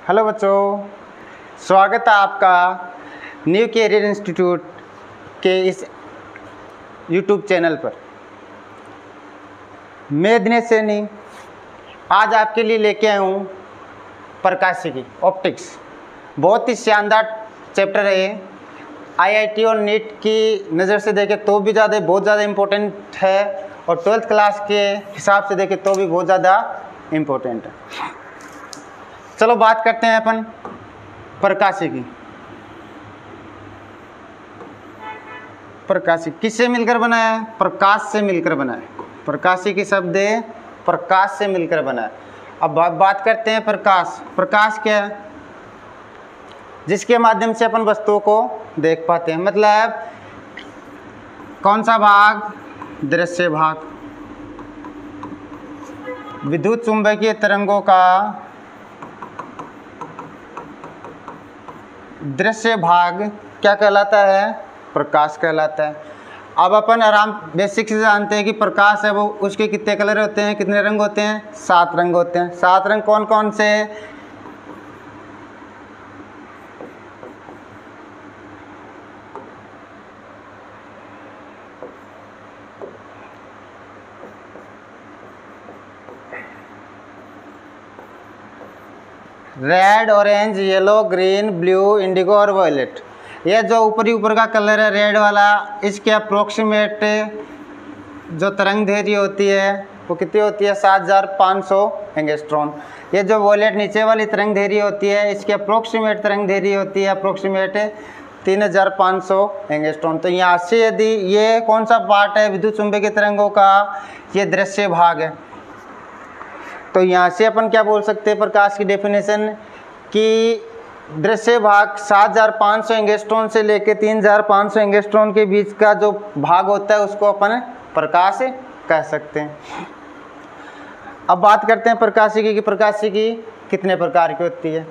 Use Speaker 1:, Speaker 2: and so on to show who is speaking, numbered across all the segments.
Speaker 1: Hello बच्चों, स्वागत है आपका न्यू कैरियर इंस्टीट्यूट के इस यूट्यूब चैनल पर। मैं दिनेश सैनी आज आपके लिए लेके आया हूँ प्रकाशिकी ऑप्टिक्स। बहुत ही शानदार चैप्टर है। आईआईटी और नीट की नज़र से देखें तो भी बहुत ज़्यादा इम्पोर्टेंट है और 12th क्लास के हिसाब से देखें तो भी बहुत ज़्यादा इम्पोर्टेंट है। चलो बात करते हैं अपन प्रकाशिकी। प्रकाशिकी किससे मिलकर बना है? प्रकाश से मिलकर बना है। प्रकाशिकी शब्द प्रकाश से मिलकर बना है। अब बात करते हैं प्रकाश। प्रकाश क्या है? जिसके माध्यम से अपन वस्तुओं को देख पाते हैं। मतलब कौन सा भाग? दृश्य भाग। विद्युत चुंबकीय तरंगों का दृश्य भाग क्या कहलाता है? प्रकाश कहलाता है। अब अपन आराम बेसिक से जानते हैं कि प्रकाश है वो उसके कितने कलर होते हैं, कितने रंग होते हैं? 7 रंग होते हैं। 7 रंग कौन कौन से? Red, orange, yellow, green, blue, Indigo और वायलेट। ये जो ऊपर का कलर है रेड वाला, इसके अप्रोक्सीमेट जो तरंग दैर्घ्य होती है वो कितनी होती है? 7500 एंगस्ट्रॉन। ये जो वॉयलेट नीचे वाली तरंग दैर्घ्य होती है इसकी अप्रोक्सीमेट तरंग दैर्घ्य होती है अप्रोक्सीमेट 3500 एंगस्ट्रॉन। तो यहाँ से यदि ये कौन सा पार्ट है विद्युत चुंबकीय तरंगों का? ये दृश्य भाग है। तो यहाँ से अपन क्या बोल सकते हैं प्रकाश की डेफिनेशन कि दृश्य भाग 7500 एंगस्ट्रॉन से लेकर 3500 एंगस्ट्रॉन के बीच का जो भाग होता है उसको अपन प्रकाश कह सकते हैं। अब बात करते हैं प्रकाशिकी की। प्रकाशिकी कितने प्रकार की होती है?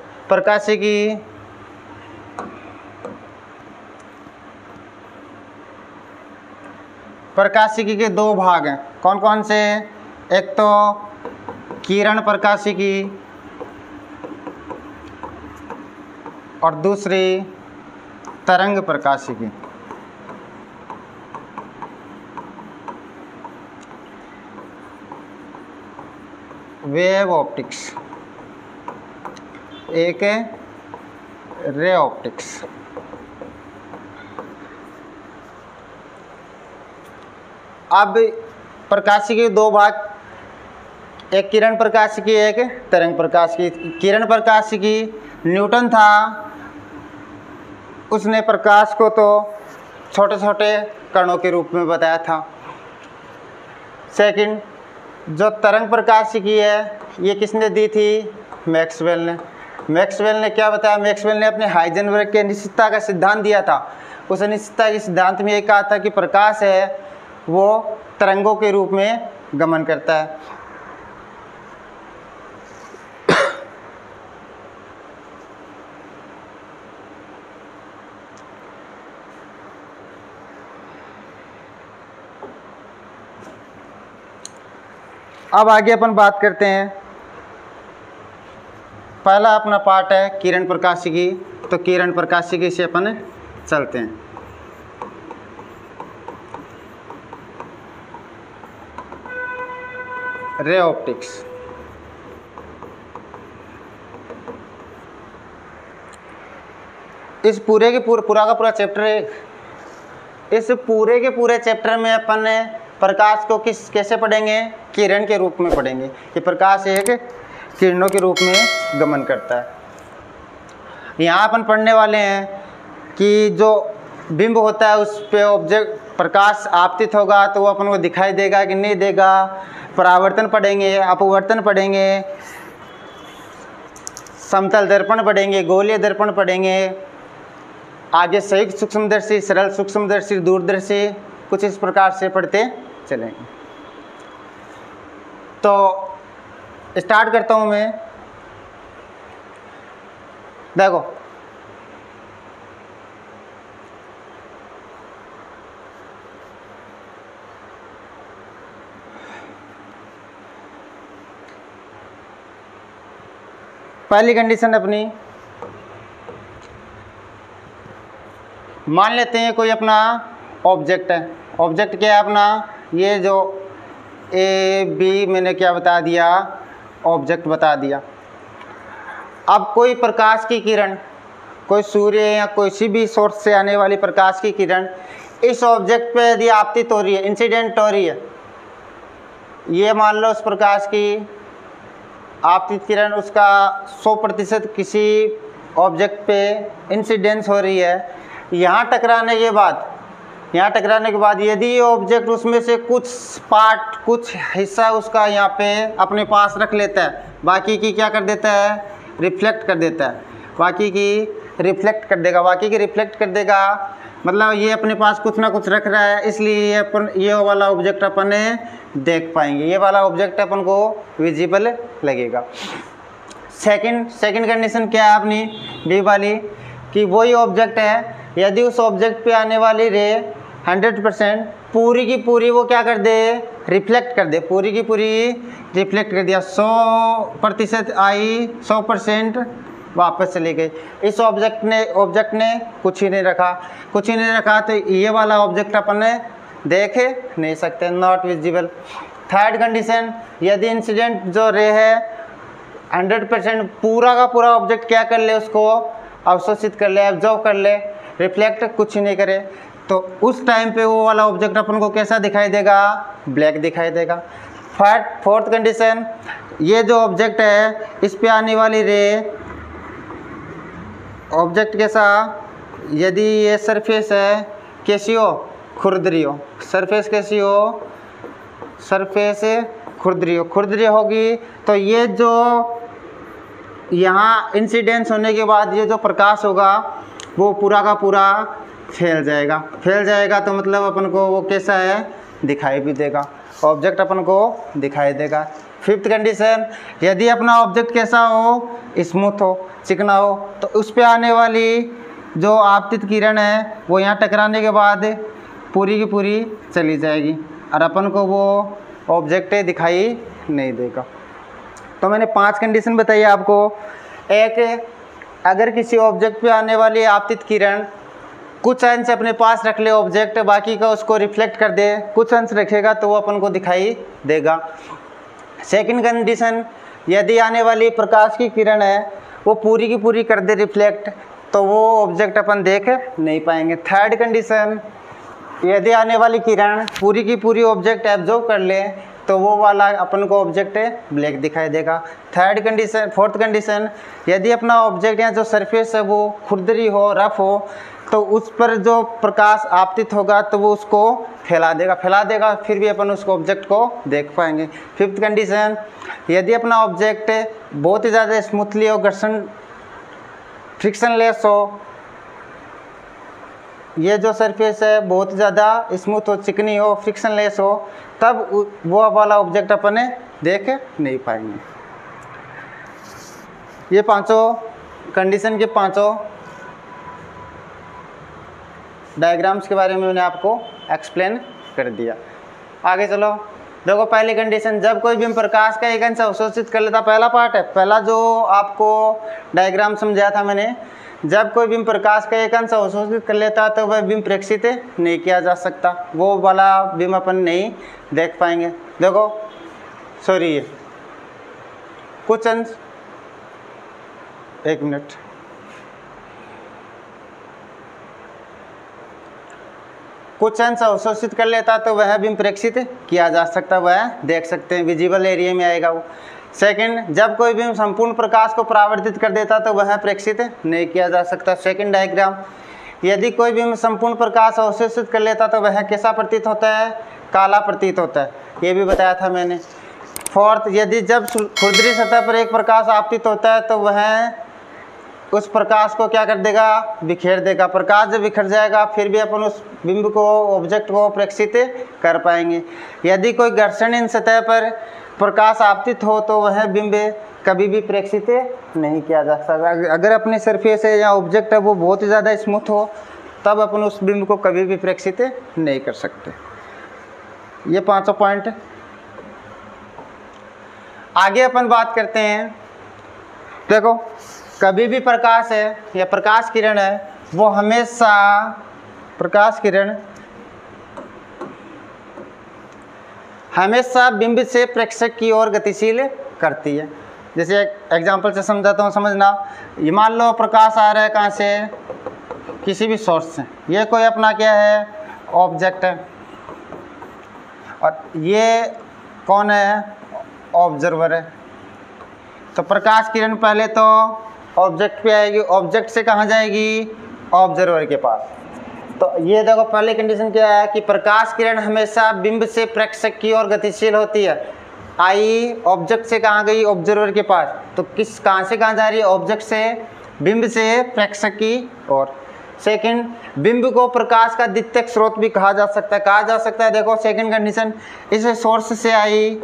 Speaker 1: प्रकाशिकी के 2 भाग हैं। कौन कौन से? एक तो किरण प्रकाशिकी और दूसरी तरंग प्रकाशिकी। वेव ऑप्टिक्स, एक है रे ऑप्टिक्स। अब प्रकाशिकी के 2 भाग, एक किरण प्रकाशिकी एक तरंग प्रकाशिकी। किरण प्रकाशिकी न्यूटन था, उसने प्रकाश को तो छोटे छोटे कणों के रूप में बताया था। सेकंड जो तरंग प्रकाशिकी है ये किसने दी थी? मैक्सवेल ने। मैक्सवेल ने क्या बताया? मैक्सवेल ने अपने हाइजेनबर्ग के अनिश्चितता का सिद्धांत दिया था। उस अनिश्चितता के सिद्धांत में ये कहा था कि प्रकाश है वो तरंगों के रूप में गमन करता है। अब आगे अपन बात करते हैं। पहला अपना पार्ट है किरण प्रकाशिकी। तो किरण प्रकाशिकी से अपन चलते हैं। Ray optics. इस पूरे के पूरा का पूरा चैप्टर है। इस पूरे के पूरे चैप्टर में अपन प्रकाश को कैसे पढ़ेंगे? किरण के रूप में पढ़ेंगे कि प्रकाश एक किरणों के रूप में गमन करता है। यहाँ अपन पढ़ने वाले हैं कि जो बिंब होता है उस पे ऑब्जेक्ट प्रकाश आपतित होगा तो वो अपन को दिखाई देगा कि नहीं देगा। परावर्तन पढ़ेंगे, अपवर्तन पढ़ेंगे, समतल दर्पण पढ़ेंगे, गोलीय दर्पण पढ़ेंगे, आगे संयुक्त सूक्ष्मदर्शी, सरल सूक्ष्मदर्शी, दूरदर्शी, कुछ इस प्रकार से पढ़ते चलेंगे। तो स्टार्ट करता हूँ मैं। देखो पहली कंडीशन अपनी, मान लेते हैं कोई अपना ऑब्जेक्ट है। ऑब्जेक्ट क्या है अपना, ये जो ए बी मैंने क्या बता दिया, ऑब्जेक्ट बता दिया। अब कोई प्रकाश की किरण, कोई सूर्य या कोई भी सोर्स से आने वाली प्रकाश की किरण इस ऑब्जेक्ट पे यदि आपतित हो रही है, इंसिडेंट हो रही है, ये मान लो उस प्रकाश की आपतित किरण उसका 100% किसी ऑब्जेक्ट पे इंसिडेंस हो रही है। यहाँ टकराने के बाद यदि ये ऑब्जेक्ट उसमें से कुछ पार्ट, कुछ हिस्सा उसका यहाँ पे अपने पास रख लेता है, बाकी की क्या कर देता है, रिफ्लेक्ट कर देता है, बाकी की रिफ्लेक्ट कर देगा, मतलब ये अपने पास कुछ ना कुछ रख रहा है, इसलिए ये वाला ऑब्जेक्ट अपन देख पाएंगे, ये वाला ऑब्जेक्ट अपन को विजिबल लगेगा। सेकंड कंडीशन क्या है अपनी डी वाली, कि वही ऑब्जेक्ट है, यदि उस ऑब्जेक्ट पे आने वाली रे 100% पूरी की पूरी वो क्या कर दे, रिफ्लेक्ट कर दे, पूरी की पूरी रिफ्लेक्ट कर दिया, 100% आई, 100% वापस चली गई। इस ऑब्जेक्ट ने कुछ ही नहीं रखा, तो ये वाला ऑब्जेक्ट अपन देख नहीं सकते, नॉट विजिबल। थर्ड कंडीशन, यदि इंसिडेंट जो रे है 100% पूरा का पूरा ऑब्जेक्ट क्या कर ले, उसको अवशोषित कर ले, एब्जॉर्व कर ले, रिफ्लेक्ट कुछ नहीं करे, तो उस टाइम पे वो वाला ऑब्जेक्ट अपन को कैसा दिखाई देगा, ब्लैक दिखाई देगा। फोर्थ कंडीशन, ये जो ऑब्जेक्ट है इस पे आने वाली रे ऑब्जेक्ट कैसा, यदि ये सरफेस है कैसी हो, खुरदरी हो, सरफेस कैसी हो, सरफेस खुरदरी होगी, तो ये जो यहाँ इंसिडेंस होने के बाद ये जो प्रकाश होगा वो पूरा का पूरा फैल जाएगा, तो मतलब अपन को वो कैसा है, दिखाई भी देगा, ऑब्जेक्ट अपन को दिखाई देगा। फिफ्थ कंडीशन, यदि अपना ऑब्जेक्ट कैसा हो, स्मूथ हो, चिकना हो, तो उस पे आने वाली जो आपतित किरण है वो यहाँ टकराने के बाद पूरी की पूरी चली जाएगी और अपन को वो ऑब्जेक्ट दिखाई नहीं देगा। तो मैंने 5 कंडीशन बताई आपको। एक, अगर किसी ऑब्जेक्ट पे आने वाली आपतित किरण कुछ अंश अपने पास रख ले ऑब्जेक्ट, बाकी का उसको रिफ्लेक्ट कर दे, कुछ अंश रखेगा तो वो अपन को दिखाई देगा। सेकंड कंडीशन, यदि आने वाली प्रकाश की किरण है वो पूरी की पूरी कर दे रिफ्लेक्ट, तो वो ऑब्जेक्ट अपन देख नहीं पाएंगे। थर्ड कंडीशन, यदि आने वाली किरण पूरी की पूरी ऑब्जेक्ट एब्जॉर्ब कर ले तो वो वाला अपन को ऑब्जेक्ट ब्लैक दिखाई देगा। फोर्थ कंडीशन, यदि अपना ऑब्जेक्ट या जो सरफेस है वो खुरदरी हो, रफ हो, तो उस पर जो प्रकाश आपतित होगा तो वो उसको फैला देगा, फिर भी अपन उस ऑब्जेक्ट को देख पाएंगे। फिफ्थ कंडीशन, यदि अपना ऑब्जेक्ट बहुत ही ज़्यादा स्मूथली हो, फ्रिक्शनलेस हो, ये जो सरफेस है बहुत ज़्यादा स्मूथ हो, चिकनी हो, फ्रिक्शनलेस हो, तब वो वाला ऑब्जेक्ट अपन देख नहीं पाएंगे। ये पांचों कंडीशन के पांचों डायग्राम्स के बारे में मैंने आपको एक्सप्लेन कर दिया। आगे चलो, देखो पहली कंडीशन, जब कोई बिंब प्रकाश का एक अंश अवशोषित कर लेता, पहला पार्ट है, पहला जो आपको डायग्राम समझाया था मैंने, जब कोई बिंब प्रकाश का एक अंश अवशोषित कर लेता तो वह बिंब प्रेक्षित नहीं किया जा सकता, वो वाला बिंब अपन नहीं देख पाएंगे। देखो सॉरी, ये कुछ अंश, एक मिनट, कुछ अंश अवशोषित कर लेता तो वह बिंब प्रेक्षित किया जा सकता, वह देख सकते हैं, विजिबल एरिया में आएगा वो। सेकंड, जब कोई बिंब संपूर्ण प्रकाश को परावर्तित कर देता तो वह प्रेक्षित नहीं किया जा सकता। सेकंड डायग्राम, यदि कोई बिंब संपूर्ण प्रकाश अवशोषित कर लेता तो वह कैसा प्रतीत होता है, काला प्रतीत होता है, ये भी बताया था मैंने। फोर्थ, यदि जब खुरदरी सतह पर एक प्रकाश आपतित होता है तो वह उस प्रकाश को क्या कर देगा, बिखेर देगा, प्रकाश जब बिखर जाएगा फिर भी अपन उस बिंब को, ऑब्जेक्ट को प्रेक्षित कर पाएंगे। यदि कोई घर्षण सतह पर प्रकाश आपतित हो तो वह बिंब कभी भी प्रेक्षित नहीं किया जा सकता। अगर अपने सरफेस है या ऑब्जेक्ट है वो बहुत ही ज़्यादा स्मूथ हो तब अपन उस बिंब को कभी भी प्रेक्षित नहीं कर सकते। ये पांचों पॉइंट। आगे अपन बात करते हैं देखो कभी भी प्रकाश है या प्रकाश किरण है वो हमेशा प्रकाश किरण हमेशा बिंब से प्रेक्षक की ओर गतिशील करती है। जैसे एक एग्जांपल से समझाता हूँ, समझना। ये मान लो प्रकाश आ रहा है कहाँ से, किसी भी सोर्स से। ये कोई अपना क्या है, ऑब्जेक्ट है, और ये कौन है, ऑब्जर्वर है। तो प्रकाश किरण पहले तो ऑब्जेक्ट पे आएगी, ऑब्जेक्ट से कहाँ जाएगी, ऑब्जर्वर के पास। तो ये देखो पहले कंडीशन क्या है कि प्रकाश किरण हमेशा बिंब से प्रेक्षक की ओर गतिशील होती है। आई ऑब्जेक्ट से कहाँ गई, ऑब्जर्वर के पास। तो किस कहाँ से कहाँ जा रही है, ऑब्जेक्ट से बिंब से प्रेक्षक की ओर। सेकंड, बिंब को प्रकाश का द्वितीयक स्रोत भी कहा जा सकता है। देखो सेकंड कंडीशन, इस सोर्स से आई,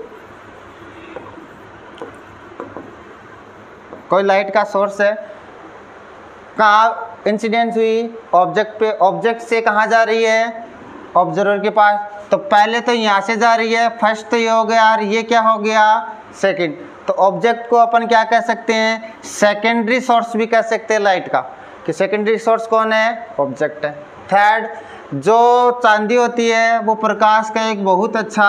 Speaker 1: कोई लाइट का सोर्स है, कहाँ इंसिडेंस हुई, ऑब्जेक्ट पे। ऑब्जेक्ट से कहाँ जा रही है, ऑब्जर्वर के पास। तो पहले तो यहाँ से जा रही है, फर्स्ट तो ये हो गया, और ये क्या हो गया, सेकंड। तो ऑब्जेक्ट को अपन क्या कह सकते हैं, सेकेंडरी सोर्स भी कह सकते हैं लाइट का, कि सेकेंडरी सोर्स कौन है, ऑब्जेक्ट है। थर्ड, जो चांदी होती है वो प्रकाश का एक बहुत अच्छा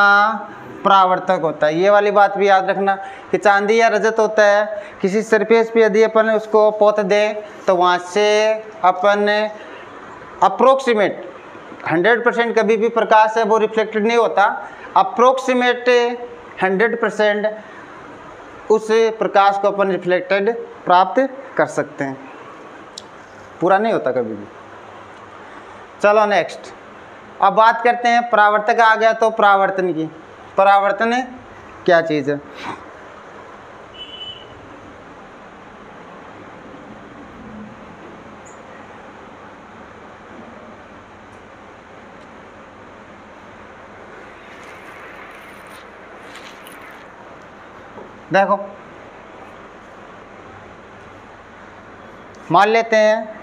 Speaker 1: परावर्तक होता है। ये वाली बात भी याद रखना कि चांदी या रजत होता है, किसी सरफेस पे यदि अपन उसको पोत दे तो वहाँ से अपन अप्रोक्सीमेट 100% कभी भी प्रकाश है वो रिफ्लेक्टेड नहीं होता, अप्रोक्सीमेट 100% उस प्रकाश को अपन रिफ्लेक्टेड प्राप्त कर सकते हैं, पूरा नहीं होता कभी भी। चलो नेक्स्ट, अब बात करते हैं परावर्तक आ गया तो परावर्तन की। परावर्तन क्या चीज़ है, देखो मान लेते हैं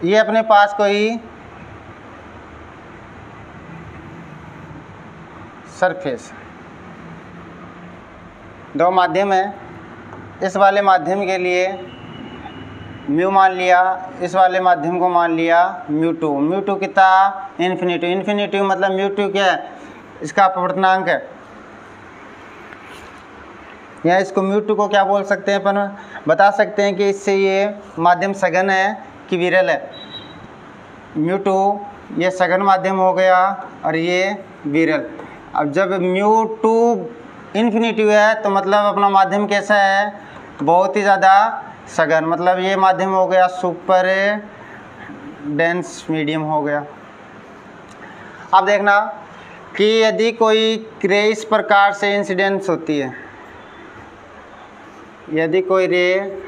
Speaker 1: ये अपने पास कोई सरफेस, दो माध्यम है। इस वाले माध्यम के लिए म्यू मान लिया, इस वाले माध्यम को मान लिया म्यू टू कितना, इन्फिनिटी मतलब म्यू टू क्या है, इसका अपवर्तनांक है। या इसको म्यू टू को क्या बोल सकते हैं अपन, बता सकते हैं कि इससे ये माध्यम सघन है कि विरल है। म्यू टू ये सघन माध्यम हो गया और ये विरल। अब जब म्यू टू इन्फिनिटी है तो मतलब अपना माध्यम कैसा है, बहुत ही ज़्यादा सघन, मतलब ये माध्यम हो गया सुपर डेंस मीडियम हो गया। अब देखना कि यदि कोई रे इस प्रकार से इंसिडेंस होती है, यदि कोई रे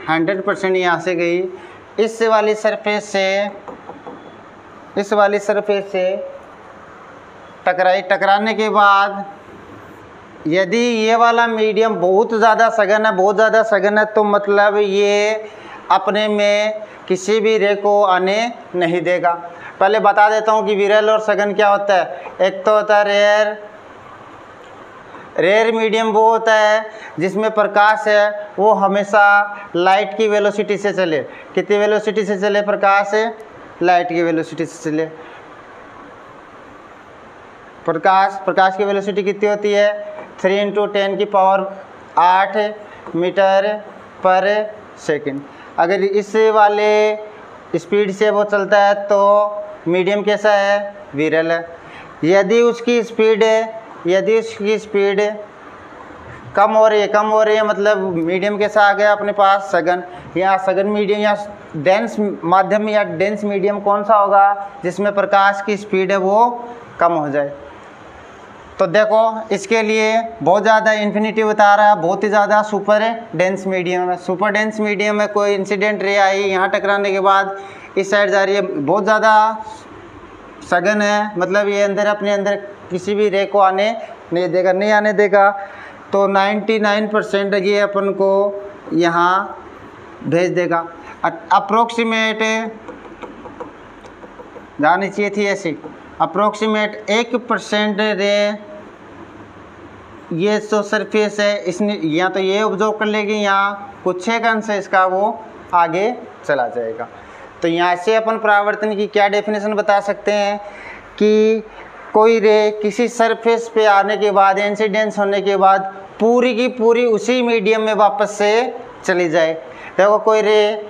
Speaker 1: 100% यहाँ से गई इस वाली सरफेस से टकराने के बाद यदि ये वाला मीडियम बहुत ज़्यादा सघन है तो मतलब ये अपने में किसी भी रे को आने नहीं देगा। पहले बता देता हूँ कि विरल और सघन क्या होता है। एक तो होता है रेयर मीडियम, वो होता है जिसमें प्रकाश है वो हमेशा लाइट की वेलोसिटी से चले। कितनी वेलोसिटी से चले प्रकाश, लाइट की वेलोसिटी से चले। प्रकाश की वेलोसिटी कितनी होती है, 3 × 10⁸ मीटर पर सेकंड। अगर इस वाले स्पीड से वो चलता है तो मीडियम कैसा है, विरल है। यदि उसकी स्पीड कम हो रही है मतलब मीडियम कैसा आ गया अपने पास, सघन। यहाँ सघन मीडियम या डेंस माध्यम या डेंस मीडियम कौन सा होगा, जिसमें प्रकाश की स्पीड है वो कम हो जाए। तो देखो इसके लिए बहुत ज़्यादा इन्फिनिटी बता रहा है, बहुत ही ज़्यादा सुपर डेंस मीडियम है। सुपर डेंस मीडियम में कोई इंसिडेंट रे आई, यहाँ टकराने के बाद इस साइड जा रही है, बहुत ज़्यादा सघन है, मतलब ये अपने अंदर किसी भी रे को आने नहीं आने देगा। तो 99% ये अपन को यहाँ भेज देगा। अप्रोक्सीमेट जानी चाहिए थी ऐसी, अप्रोक्सीमेट 1% रे ये जो सरफेस है इसने या तो ये ऑब्जर्व कर लेगी या कुछ एक अंश है इसका वो आगे चला जाएगा। तो यहाँ से अपन परावर्तन की क्या डेफिनेशन बता सकते हैं कि कोई रे किसी सरफेस पे आने के बाद, इंसिडेंस होने के बाद पूरी की पूरी उसी मीडियम में वापस से चली जाए। देखो कोई रे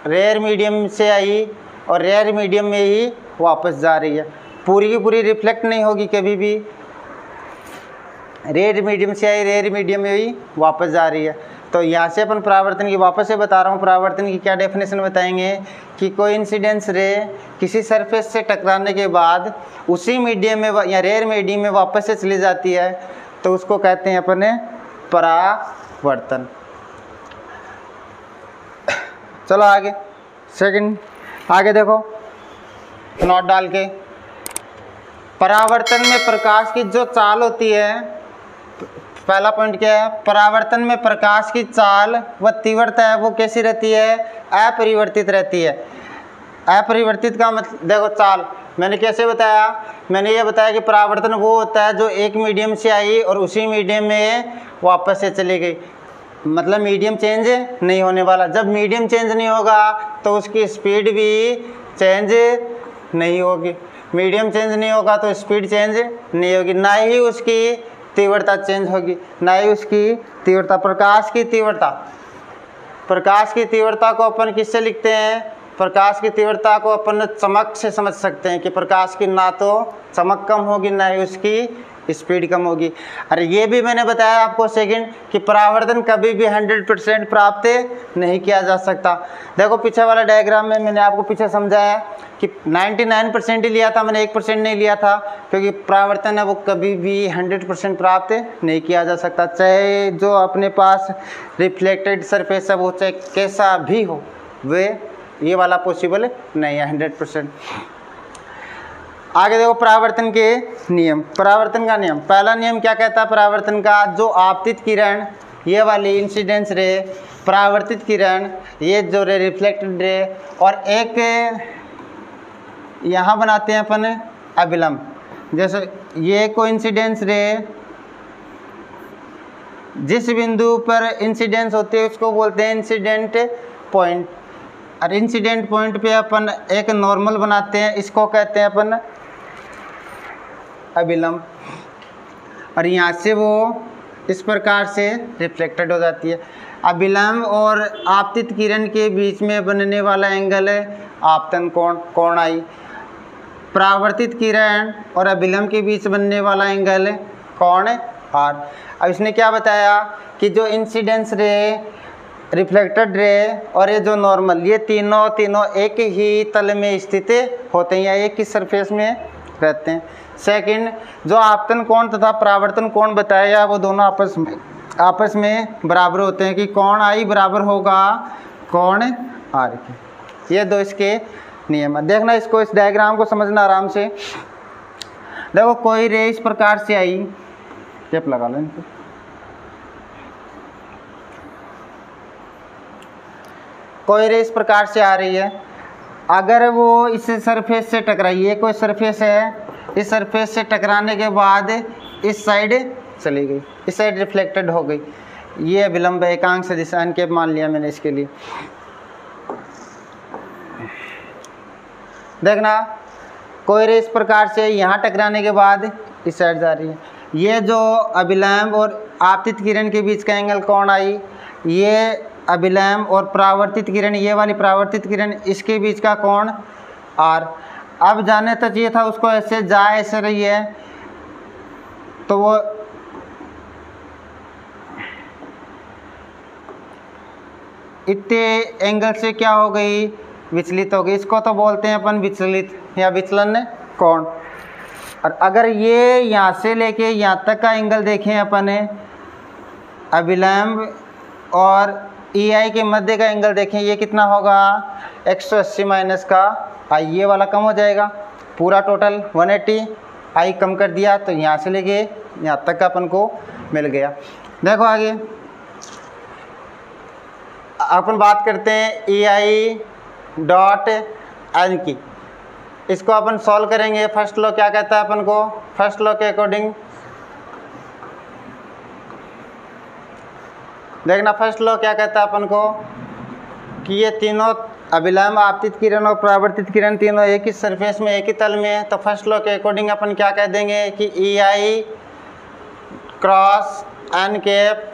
Speaker 1: रेयर मीडियम से आई और रेयर मीडियम में ही वापस जा रही है, पूरी की पूरी रिफ्लेक्ट नहीं होगी कभी भी। रेयर मीडियम से आई, रेयर मीडियम में ही वापस जा रही है। तो यहाँ से अपन परावर्तन की वापस से बता रहा हूँ, परावर्तन की क्या डेफिनेशन बताएंगे कि कोई इंसिडेंस रे किसी सरफेस से टकराने के बाद उसी मीडियम में या रेयर मीडियम में वापस से चली जाती है तो उसको कहते हैं अपने परावर्तन। चलो आगे, सेकंड आगे देखो नोट डाल के। परावर्तन में प्रकाश की जो चाल होती है, पहला पॉइंट क्या है, परावर्तन में प्रकाश की चाल व तीव्रता है वो कैसी रहती है, अपरिवर्तित रहती है। अपरिवर्तित का मतलब देखो चाल मैंने कैसे बताया, मैंने ये बताया कि परावर्तन वो होता है जो एक मीडियम से आई और उसी मीडियम में वापस से चली गई, मतलब मीडियम चेंज नहीं होने वाला। जब मीडियम चेंज नहीं होगा तो उसकी स्पीड भी चेंज नहीं होगी, मीडियम चेंज नहीं होगा तो स्पीड चेंज नहीं होगी, ना ही उसकी तीव्रता चेंज होगी, ना ही उसकी तीव्रता। प्रकाश की तीव्रता, प्रकाश की तीव्रता को अपन किससे लिखते हैं, प्रकाश की तीव्रता को अपन चमक से समझ सकते हैं कि प्रकाश की ना तो चमक कम होगी ना ही उसकी स्पीड कम होगी। अरे ये भी मैंने बताया आपको सेकंड कि परावर्तन कभी भी 100% प्राप्त नहीं किया जा सकता। देखो पीछे वाला डायग्राम में मैंने आपको पीछे समझाया कि 99% ही लिया था मैंने, 1% नहीं लिया था, क्योंकि परावर्तन है वो कभी भी 100% प्राप्त नहीं किया जा सकता। चाहे जो अपने पास रिफ्लेक्टेड सरफेस है वो चाहे कैसा भी हो, वे ये वाला पॉसिबल नहीं है 100%। आगे देखो परावर्तन के नियम। परावर्तन का नियम, पहला नियम क्या कहता है परावर्तन का, जो आपतित किरण ये वाली इंसिडेंस रे, परावर्तित किरण ये जो रे रिफ्लेक्टेड रे, और एक यहाँ बनाते हैं अपन अभिलंब। जैसे ये कोइंसिडेंस रे जिस बिंदु पर इंसिडेंस होती है उसको बोलते हैं इंसिडेंट पॉइंट, और इंसिडेंट पॉइंट पे अपन एक नॉर्मल बनाते हैं, इसको कहते हैं अपन अभिलंब, और यहाँ से वो इस प्रकार से रिफ्लेक्टेड हो जाती है। अभिलंब और आपतित किरण के बीच में बनने वाला एंगल है आपतन कोण, कोण आई। परावर्तित किरण और अभिलंब के बीच बनने वाला एंगल कोण आर। अब इसने क्या बताया कि जो इंसिडेंस रे, रिफ्लेक्टेड रे और ये जो नॉर्मल, ये तीनों एक ही तल में स्थित होते हैं या एक ही सरफेस में रहते हैं। सेकंड, जो आपतन कोण तथा परावर्तन कोण बताया वो दोनों आपस में बराबर होते हैं कि कोण आई बराबर होगा कोण आर के। ये दो इसके नियम है। देखना इसको, इस डायग्राम को समझना आराम से। देखो कोई रे इस प्रकार से आई, टेप लगा लो इनको। कोई रे इस प्रकार से आ रही है, अगर वो इस सरफेस से टकराई, ये कोई सरफेस है, इस सरफेस से टकराने के बाद इस साइड चली गई, इस साइड रिफ्लेक्टेड हो गई, ये अभिलंब है, एकांक सदिश के मान लिया मैंने इसके लिए। देखना कोई रे इस प्रकार से यहाँ टकराने के बाद इस साइड जा रही है, ये जो अभिलंब और आपतित किरण के बीच का एंगल कोण आई, ये अभिलंब और परावर्तित किरण, ये वाली परावर्तित किरण, इसके बीच का कोण आर। अब जाने तो चाहिए था उसको, ऐसे जा ऐसे रही है तो वो इतने एंगल से क्या हो गई, विचलित हो गई। इसको तो बोलते हैं अपन विचलित या विचलन कोण। और अगर ये यहाँ से लेके यहाँ तक का एंगल देखें अपन, अभिलंब और EI के मध्य का एंगल देखें, ये कितना होगा 180 माइनस का I, ये वाला कम हो जाएगा, पूरा टोटल 180, I कम कर दिया तो यहाँ से लेके यहाँ तक का अपन को मिल गया। देखो आगे अपन बात करते हैं EI डॉट N की। इसको अपन सॉल्व करेंगे। फर्स्ट लॉ क्या कहता है अपन को, फर्स्ट लॉ के अकॉर्डिंग देखना फर्स्ट लॉ क्या कहता है अपन को कि ये तीनों अभिलंब, आपतित किरण और परावर्तित किरण तीनों एक ही सरफेस में, एक ही तल में है। तो फर्स्ट लॉ के अकॉर्डिंग अपन क्या कह देंगे कि E I cross N cap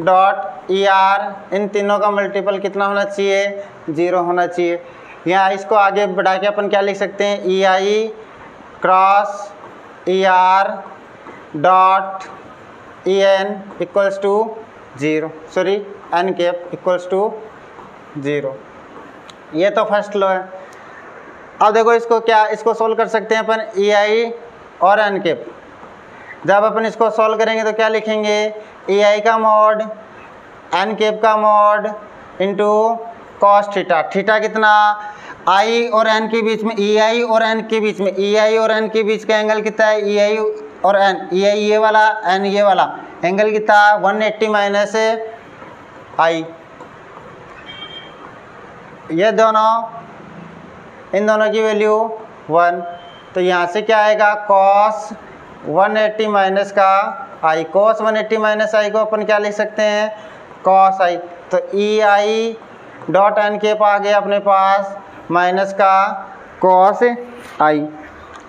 Speaker 1: dot E R, इन तीनों का मल्टीपल कितना होना चाहिए, 0 होना चाहिए। यहाँ इसको आगे बढ़ा के अपन क्या लिख सकते हैं, E I cross E R dot E N equals to 0, sorry N cap equals to 0। ये तो फर्स्ट लॉ है। अब देखो इसको क्या, इसको सोल्व कर सकते हैं अपन ई आई और एन कैप। जब अपन इसको सॉल्व करेंगे तो क्या लिखेंगे, ई आई का मॉड एन कैप का mod into cos theta. Theta कितना, आई और एन के बीच में, ई आई और एन के बीच में, ई आई और एन के बीच का एंगल कितना है, ई आई और एन, ई आई ये वाला, एन ये वाला, एंगल कितना 180 माइनस आई। ये दोनों, इन दोनों की वैल्यू 1, तो यहाँ से क्या आएगा कॉस 180 माइनस का आई। कॉस 180 माइनस आई को अपन क्या लिख सकते हैं, कॉस आई। तो ई आई डॉट एन कैप आ गया अपने पास माइनस का कॉस आई।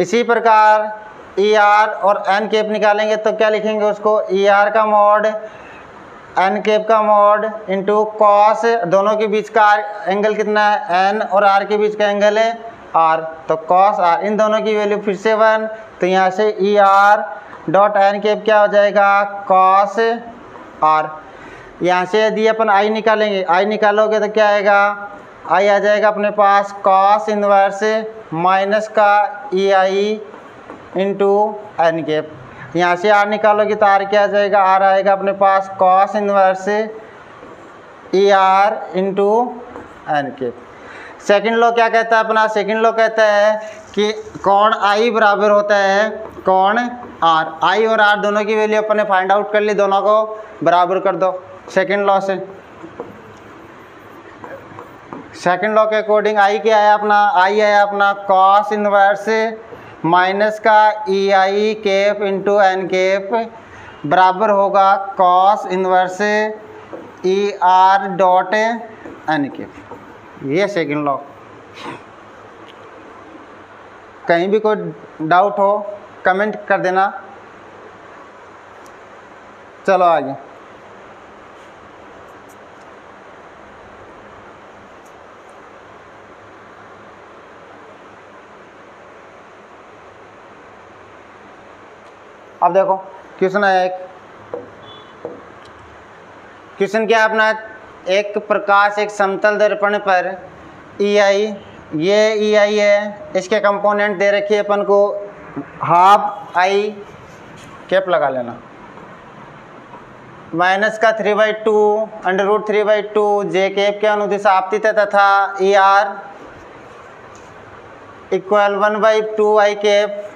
Speaker 1: इसी प्रकार ई आर और एन कैप निकालेंगे तो क्या लिखेंगे उसको, ई आर का मॉड एन कैप का मॉड इंटू कॉस, दोनों के बीच का एंगल कितना है, एन और आर के बीच का एंगल है आर, तो कॉस आर। इन दोनों की वैल्यू फिर से 1, तो यहाँ से E R dot N cap क्या हो जाएगा, कॉस आर। यहाँ से यदि अपन आई निकालेंगे, आई निकालोगे तो क्या आएगा, आई आ जाएगा अपने पास कॉस इनवर्स माइनस का ई आई इंटू एन कैप। यहाँ से आर निकालोगे तो आर क्या आ जाएगा, आर आएगा अपने पास cos inverse E R into N cap. Second law क्या कहता है अपना, सेकेंड लॉ कहता है कि कोण आई बराबर होता है कोण आर। आई और आर दोनों की वैल्यू अपन ने फाइंड आउट कर ली, दोनों को बराबर कर दो सेकेंड लॉ से। सेकेंड लॉ के अकॉर्डिंग आई क्या है अपना, आई है अपना कॉस इनवर्स माइनस का E I cap into N cap बराबर होगा cos inverse E R dot N cap. ये सेकेंड लॉ। कहीं भी कोई डाउट हो कमेंट कर देना। चलो आगे। अब देखो क्वेश्चन है एक, क्वेश्चन क्या अपना, एक प्रकाश एक समतल दर्पण पर ई आई, ये ई आई है, इसके कंपोनेंट दे रखी है अपन को हाफ आई कैप लगा लेना, माइनस का 3/2 √3/2 जे कैप के अनुदिश आपतित है तथा ई आर इक्वल 1/2 आई कैप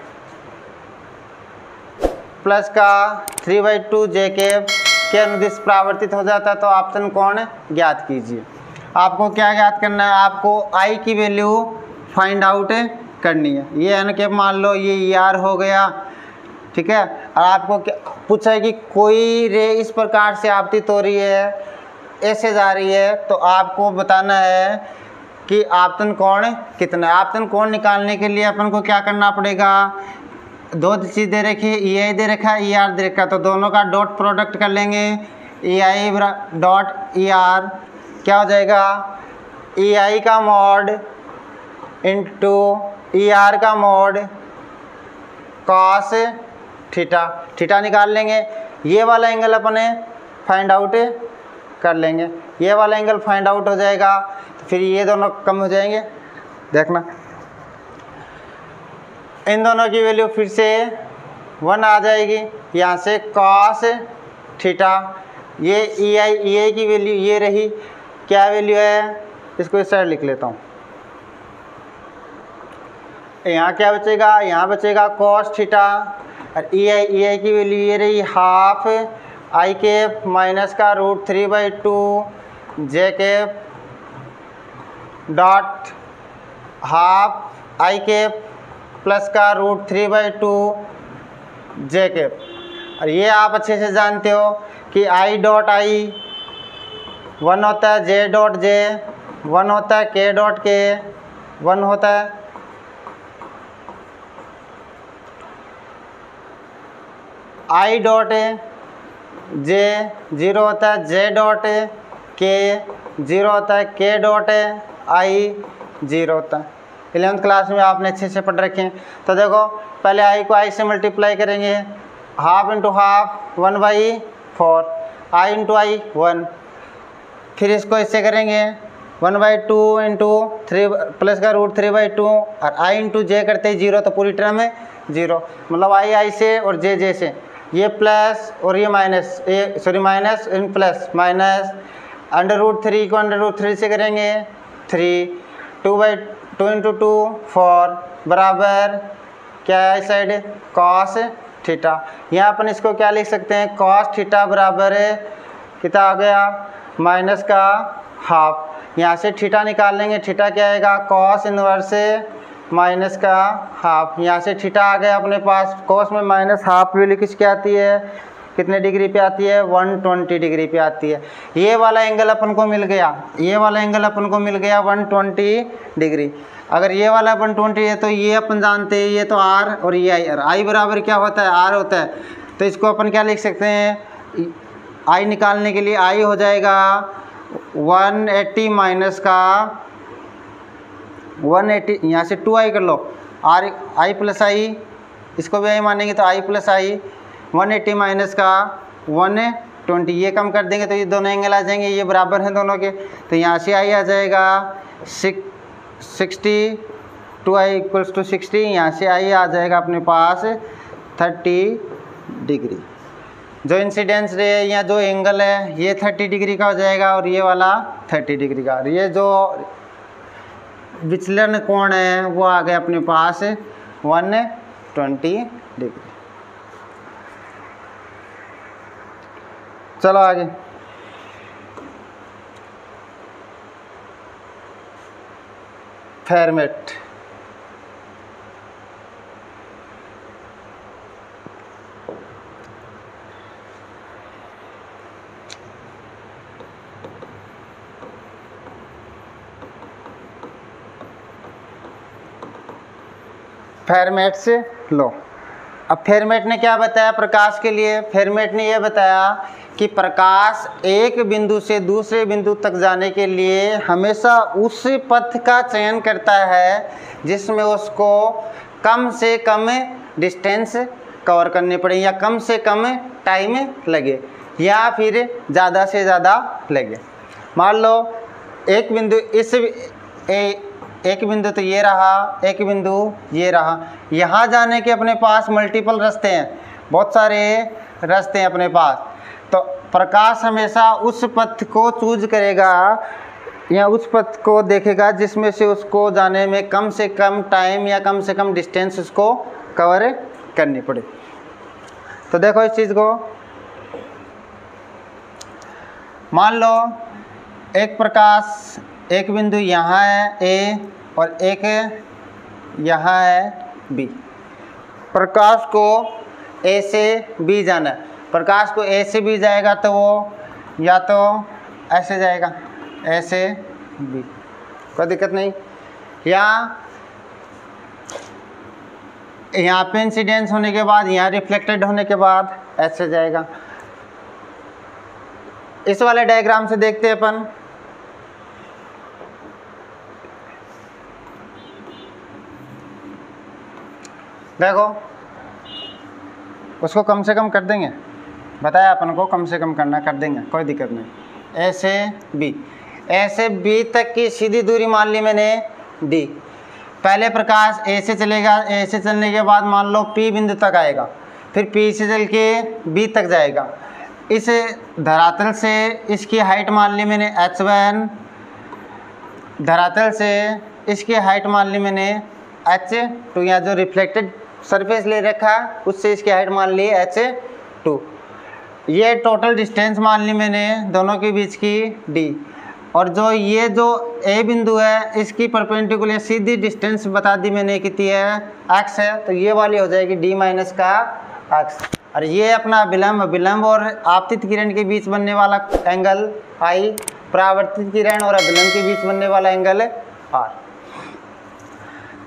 Speaker 1: प्लस का 3/2 जे कैप के अनुदिश परावर्तित हो जाता है, तो आपतन कोण ज्ञात कीजिए। आपको क्या ज्ञात करना है, आपको आई की वैल्यू फाइंड आउट करनी है। ये एन कैप मान लो, ये ई आर हो गया, ठीक है। और आपको क्या पूछा है कि कोई रे इस प्रकार से आपतित हो रही है, ऐसे जा रही है, तो आपको बताना है कि आपतन कोण कितना है। आपतन कोण निकालने के लिए अपन को क्या करना पड़ेगा, दो चीज़ दे रखी है, ई आई दे रखा है, ई आर दे रखा है, तो दोनों का डॉट प्रोडक्ट कर लेंगे। ई आई डॉट ई आर क्या हो जाएगा, ई आई का मॉड इंटू ई आर का मॉड कॉस थीटा। थीटा निकाल लेंगे, ये वाला एंगल अपने फाइंड आउट कर लेंगे, ये वाला एंगल फाइंड आउट हो जाएगा, तो फिर ये दोनों कम हो जाएंगे। देखना इन दोनों की वैल्यू फिर से 1 आ जाएगी, यहाँ से कॉस थीटा, ये ई आई की वैल्यू ये रही, क्या वैल्यू है, इसको इस साइड लिख लेता हूँ। यहाँ क्या बचेगा, यहाँ बचेगा कॉस थीटा, और ई आई की वैल्यू ये रही हाफ आई कैप माइनस का √3/2 J cap dot half I cap plus का √3/2 जे कैप। और ये आप अच्छे से जानते हो कि आई डॉट आई 1 होता है जे डॉट जे, 1 होता है के डॉट के, 1 होता है आई डॉट जे, 0 होता है जे डॉट के, 0 होता है के डॉट आई, 0 होता है। 11th क्लास में आपने अच्छे से पढ़ रखे हैं। तो देखो पहले आई को आई से मल्टीप्लाई करेंगे, हाफ इंटू हाफ 1/4, आई इंटू आई 1, फिर इसको इससे करेंगे 1/2 इंटू 3 प्लस का रूट 3/2, और आई इंटू जे करते ही 0, तो पूरी टर्म में 0, मतलब आई से और जे से, ये प्लस और ये माइनस, ये sorry minus in plus, minus √3 को √3 से करेंगे 3, 2/2 इंटू 2 4 बराबर क्या है इस साइड कॉस थीटा। यहाँ अपन इसको क्या लिख सकते हैं, कॉस थीटा बराबर कितना आ गया माइनस का हाफ। यहाँ से थीटा निकाल लेंगे, थीटा क्या आएगा कॉस इनवर्स माइनस का हाफ। यहाँ से थीटा आ गया अपने पास, कॉस में माइनस हाफ वैल्यू किसकी आती है, कितने डिग्री पे आती है 120 डिग्री पे आती है। ये वाला एंगल अपन को मिल गया, ये वाला एंगल अपन को मिल गया 120 डिग्री। अगर ये वाला 120 है तो ये अपन जानते हैं ये तो आर और ये आई, और आई बराबर क्या होता है आर होता है। तो इसको अपन क्या लिख सकते हैं, आई निकालने के लिए आई हो जाएगा 180 माइनस का 180, यहाँ से 2i कर लो, आर आई प्लस आई, इसको भी आई मानेंगे तो आई प्लस आई, 180 माइनस का 120, ये कम कर देंगे तो ये दोनों एंगल आ जाएंगे, ये बराबर हैं दोनों के। तो यहाँ से आई आ जाएगा 60, 2i इक्वल्स टू 60, यहाँ से आई आ जाएगा अपने पास 30 डिग्री। जो इंसिडेंस रे है या जो एंगल है ये 30 डिग्री का हो जाएगा और ये वाला 30 डिग्री का, और ये जो विचलन कोण है वो आ गया अपने पास 120 डिग्री। चलो आगे, फेरमेट। फेरमेट से लो। अब फेरमेट ने क्या बताया प्रकाश के लिए, फेरमेट ने यह बताया कि प्रकाश एक बिंदु से दूसरे बिंदु तक जाने के लिए हमेशा उस पथ का चयन करता है जिसमें उसको कम से कम डिस्टेंस कवर करनी पड़े, या कम से कम टाइम लगे, या फिर ज़्यादा से ज़्यादा लगे। मान लो एक बिंदु एक बिंदु तो ये रहा, एक बिंदु ये रहा, यहाँ जाने के अपने पास मल्टीपल रास्ते हैं, बहुत सारे रास्ते हैं अपने पास। तो प्रकाश हमेशा उस पथ को चूज करेगा या उस पथ को देखेगा जिसमें से उसको जाने में कम से कम टाइम या कम से कम डिस्टेंस उसको कवर करनी पड़े। तो देखो इस चीज़ को, मान लो एक प्रकाश, एक बिंदु यहाँ है ए और एक यहाँ है बी। प्रकाश को ए से बी जाना है, प्रकाश को ए से बी जाएगा तो वो या तो ऐसे जाएगा, ऐसे बी, कोई दिक्कत नहीं, या यहाँ पे इंसिडेंस होने के बाद यहाँ रिफ्लेक्टेड होने के बाद ऐसे जाएगा। इस वाले डायग्राम से देखते हैं अपन, देखो उसको कम से कम कर देंगे, बताया अपन को कम से कम करना, कर देंगे कोई दिक्कत नहीं। ऐसे बी, ऐसे बी तक की सीधी दूरी मान ली मैंने डी। पहले प्रकाश ए से चलेगा, ए से चलने के बाद मान लो पी बिंदु तक आएगा, फिर पी से चल के बी तक जाएगा। इस धरातल से इसकी हाइट मान ली मैंने h1, धरातल से इसकी हाइट मान ली मैंने h2, या जो रिफ्लेक्टेड सरफेस ले रखा है उससे इसकी हाइट मान ली h2। ये टोटल डिस्टेंस मान ली मैंने दोनों के बीच की d, और जो ये जो ए बिंदु है इसकी परपेंडिकुलर सीधी डिस्टेंस बता दी मैंने कितनी है x है, तो ये वाली हो जाएगी d माइनस का x। और ये अपना विलंब और आपतित किरण के बीच बनने वाला एंगल I परावर्तित किरण और अभिलंब के बीच बनने वाला एंगल है आर।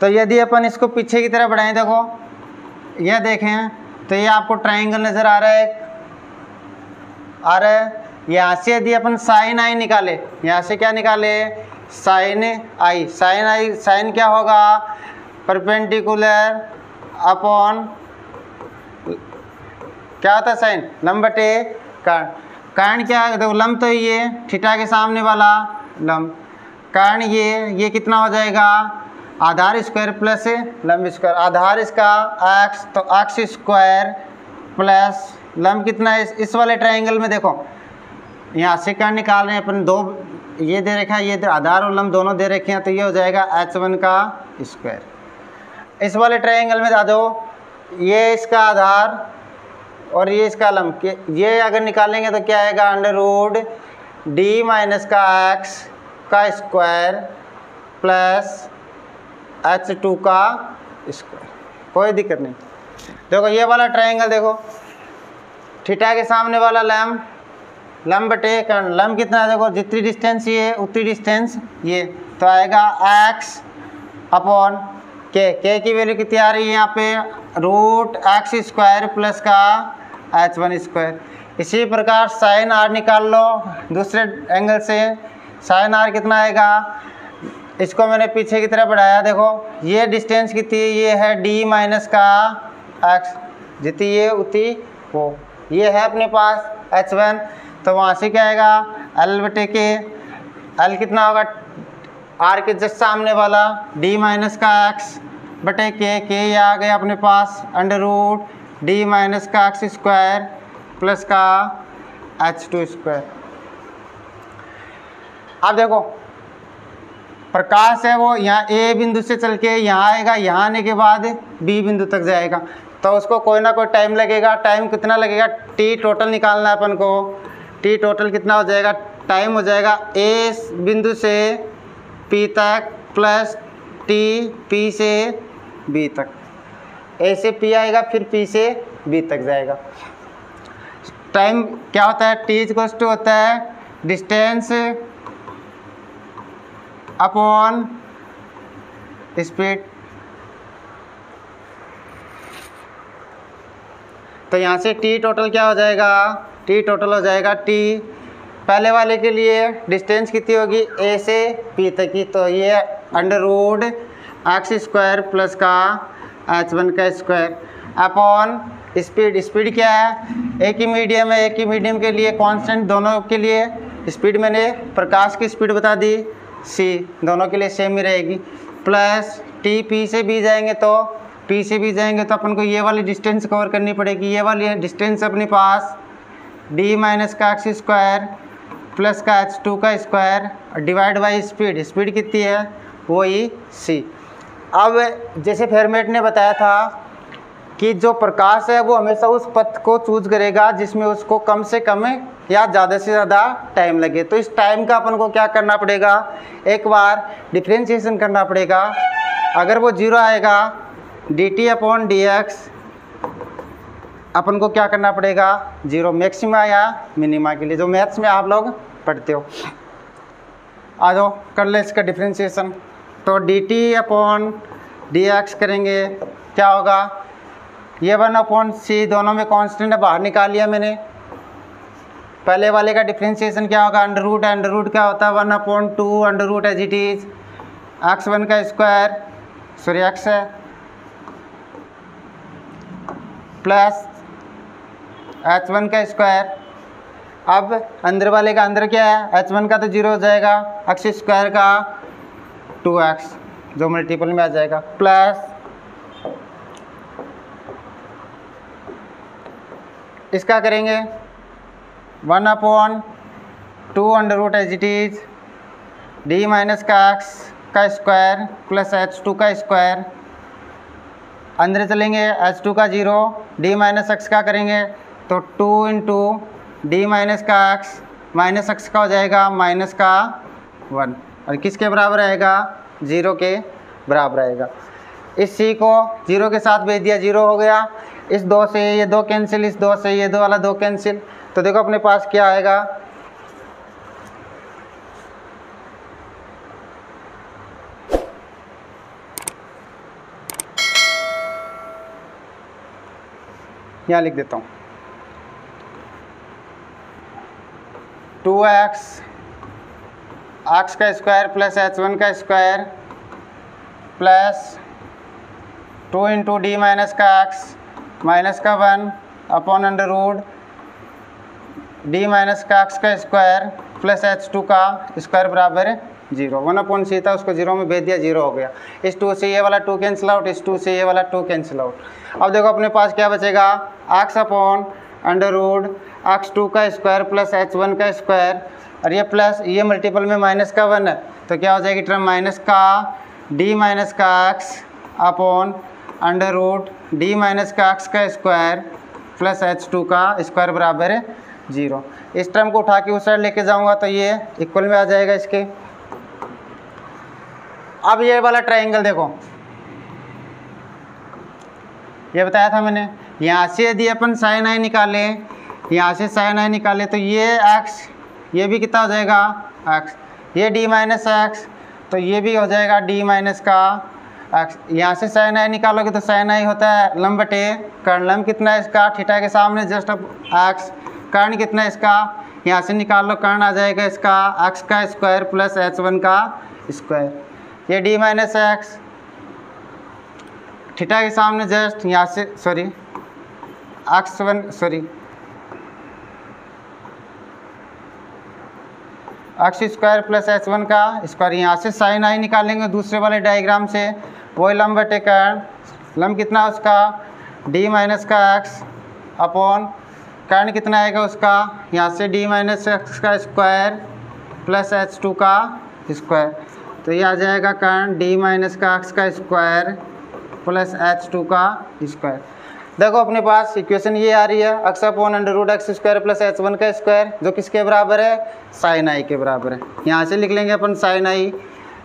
Speaker 1: तो यदि अपन इसको पीछे की तरफ बढ़ाएं, देखो यह देखें तो ये आपको ट्राइंगल नज़र आ रहा है। यहाँ से यदि अपन साइन आई निकाले, यहाँ से क्या निकाले, साइन आई। साइन क्या होगा, परपेंडिकुलर अपॉन क्या होता है साइन, लंब बटे कर्ण। कर्ण क्या है, देखो लंब तो ये थीटा के सामने वाला लंब, कर्ण ये कितना हो जाएगा, आधार स्क्वायर प्लस लंब स्क्वायर। आधार इसका एक्स, तो एक्स स्क्वायर प्लस लंब कितना है, इस वाले ट्रायंगल में देखो यहाँ से कर्ण निकाल रहे हैं अपन, दो ये दे रखा है, ये आधार और लंब दोनों दे रखे हैं, तो ये हो जाएगा h1 का स्क्वायर। इस वाले ट्रायंगल में दादो ये इसका आधार और ये इसका लंब, ये अगर निकालेंगे तो क्या आएगा, अंडर रूट डी माइनस का एक्स का स्क्वायर प्लस h2 का स्क्वायर। कोई दिक्कत नहीं। देखो ये वाला ट्रायंगल, देखो थीटा के सामने वाला लंब बटे कर्ण, लंब कितना है, देखो जितनी डिस्टेंस ये उतनी डिस्टेंस ये, तो आएगा x अपॉन के की वैल्यू कितनी आ रही है यहाँ पे, रूट एक्स स्क्वायर प्लस का h1 स्क्वायर। इसी प्रकार साइन आर निकाल लो दूसरे एंगल से, साइन आर कितना आएगा, इसको मैंने पीछे की तरफ बढ़ाया, देखो ये डिस्टेंस कितनी है, ये है d माइनस का x, जितनी ये उतनी वो, ये है अपने पास h1, तो वहाँ से क्या आएगा l बटे के, l कितना होगा, r के जस्ट सामने वाला d माइनस का x बटे के ये आ गया अपने पास अंडर रूट डी माइनस का एक्स स्क्वायर प्लस का h2 स्क्वायर। अब देखो प्रकाश है वो यहाँ ए बिंदु से चल के यहाँ आएगा, यहाँ आने के बाद बी बिंदु तक जाएगा, तो उसको कोई ना कोई टाइम लगेगा। टाइम कितना लगेगा, टी टोटल निकालना है अपन को, टी टोटल कितना हो जाएगा, टाइम हो जाएगा ए बिंदु से पी तक प्लस टी पी से बी तक, ए से पी आएगा फिर पी से बी तक जाएगा। टाइम क्या होता है, टी इक्वल्स टू होता है डिस्टेंस अपॉन स्पीड। तो यहाँ से टी टोटल क्या हो जाएगा, टी टोटल हो जाएगा टी पहले वाले के लिए डिस्टेंस कितनी होगी ए से पी तक की, तो ये under root X square plus का h1 का स्क्वायर अपॉन स्पीड। स्पीड क्या है, एक ही मीडियम है, एक ही मीडियम के लिए कांस्टेंट, दोनों के लिए स्पीड मैंने प्रकाश की स्पीड बता दी c, दोनों के लिए सेम ही रहेगी, प्लस टी पी से भी जाएंगे तो अपन को ये वाली डिस्टेंस कवर करनी पड़ेगी। ये वाली डिस्टेंस अपने पास d माइनस का एक्स स्क्वायर प्लस का h2 का स्क्वायर डिवाइड बाई स्पीड कितनी है, वही c। अब जैसे फेरमेट ने बताया था कि जो प्रकाश है वो हमेशा उस पथ को चूज करेगा जिसमें उसको कम से कम या ज़्यादा से ज़्यादा टाइम लगे। तो इस टाइम का अपन को क्या करना पड़ेगा, एक बार डिफ्रेंशिएशन करना पड़ेगा। अगर वो जीरो आएगा dt अपॉन dx अपन को क्या करना पड़ेगा, जीरो, मैक्सिमा या मिनिमा के लिए, जो मैथ्स में आप लोग पढ़ते हो। आ जाओ कर ले इसका डिफ्रेंशिएशन। तो dt अपॉन dx करेंगे, क्या होगा, ये 1 अपॉन सी, दोनों में कांस्टेंट बाहर निकाल लिया मैंने। पहले वाले का डिफ्रेंशिएशन क्या होगा, अंडर रूट क्या होता है 1 upon 2 under root as it is x1 का स्क्वायर, सॉरी x है, प्लस h1 का स्क्वायर। अब अंदर वाले का अंदर क्या है, h1 का तो जीरो हो जाएगा, x स्क्वायर का 2x जो मल्टीपल में आ जाएगा, प्लस इसका करेंगे 1 upon 2 under root as it is D minus का x का स्क्वायर प्लस h2 का स्क्वायर। अंदर चलेंगे h2 का जीरो, d माइनस x का करेंगे तो 2 इंटू डी माइनस का x माइनस x का हो जाएगा माइनस का 1, और किसके बराबर आएगा, जीरो के बराबर आएगा। इस c को जीरो के साथ भेज दिया, जीरो हो गया, इस 2 से ये 2 कैंसिल, इस 2 से ये 2 वाला 2 कैंसिल, तो देखो अपने पास क्या आएगा, यहाँ लिख देता हूँ 2x x का स्क्वायर प्लस h1 का square plus 2 into D minus का x माइनस का 1 upon under root D minus का x का स्क्वायर प्लस h2 का स्क्वायर बराबर 0। 1/c था, उसको 0 में भेज दिया, 0 हो गया। इस 2 से ये वाला 2 कैंसिल आउट, इस 2 से ये वाला 2 कैंसिल आउट। अब देखो अपने पास क्या बचेगा, x upon under root x2 का स्क्वायर प्लस h1 का स्क्वायर, और ये प्लस ये मल्टीपल में माइनस का 1 है, तो क्या हो जाएगी टर्म माइनस का d माइनस का x upon under root D minus का x का स्क्वायर प्लस h2 का स्क्वायर बराबर 0। इस टर्म को उठा के उस साइड लेके जाऊंगा तो ये इक्वल में आ जाएगा इसके। अब ये वाला ट्रायंगल देखो, ये बताया था मैंने, यहाँ से यदि अपन साइन आई निकाले, यहाँ से साइन आई निकाले तो ये x, ये भी कितना हो जाएगा x, ये d माइनस x, तो ये भी हो जाएगा d माइनस का x। यहाँ से साइन आई निकालोगे तो साइन आई होता है लंब बटे कर्ण, लंब कितना है इसका, थीटा के सामने जस्ट अब x, कर्ण कितना है इसका, यहाँ से निकाल लो, कर्ण आ जाएगा इसका x का स्क्वायर प्लस h1 का स्क्वायर, ये d माइनस एक्स, थीटा के सामने जस्ट यहाँ से sorry x1 sorry x square plus h1 का स्क्वायर, यहाँ से साइन आई निकालेंगे दूसरे वाले डायग्राम से, वही लंब बटे कर्ण, लंब कितना उसका d माइनस का x अपॉन कर्ण कितना आएगा उसका, यहाँ से d माइनस एक्स का स्क्वायर प्लस h2 का स्क्वायर, तो ये आ जाएगा कर्ण d माइनस का x का स्क्वायर प्लस h2 का स्क्वायर। देखो अपने पास इक्वेशन ये आ रही है, x upon under root X square plus h1 का स्क्वायर, जो किसके बराबर है, साइन आई के बराबर है। यहाँ से लिख लेंगे अपन साइन आई,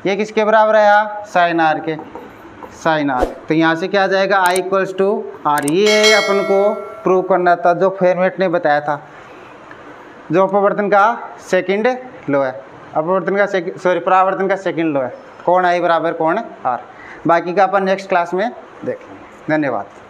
Speaker 1: ये किसके बराबर आया, साइन आर के, साइन आर, तो यहाँ से क्या आ जाएगा i इक्वल्स टू आर। ये अपन को प्रूव करना था जो फेरमेट ने बताया था, जो अपवर्तन का सेकंड लो है, अपवर्तन का सॉरी परावर्तन का सेकंड लो है, कोण आई बराबर कोण आर। बाकी का अपन नेक्स्ट क्लास में देखेंगे। धन्यवाद।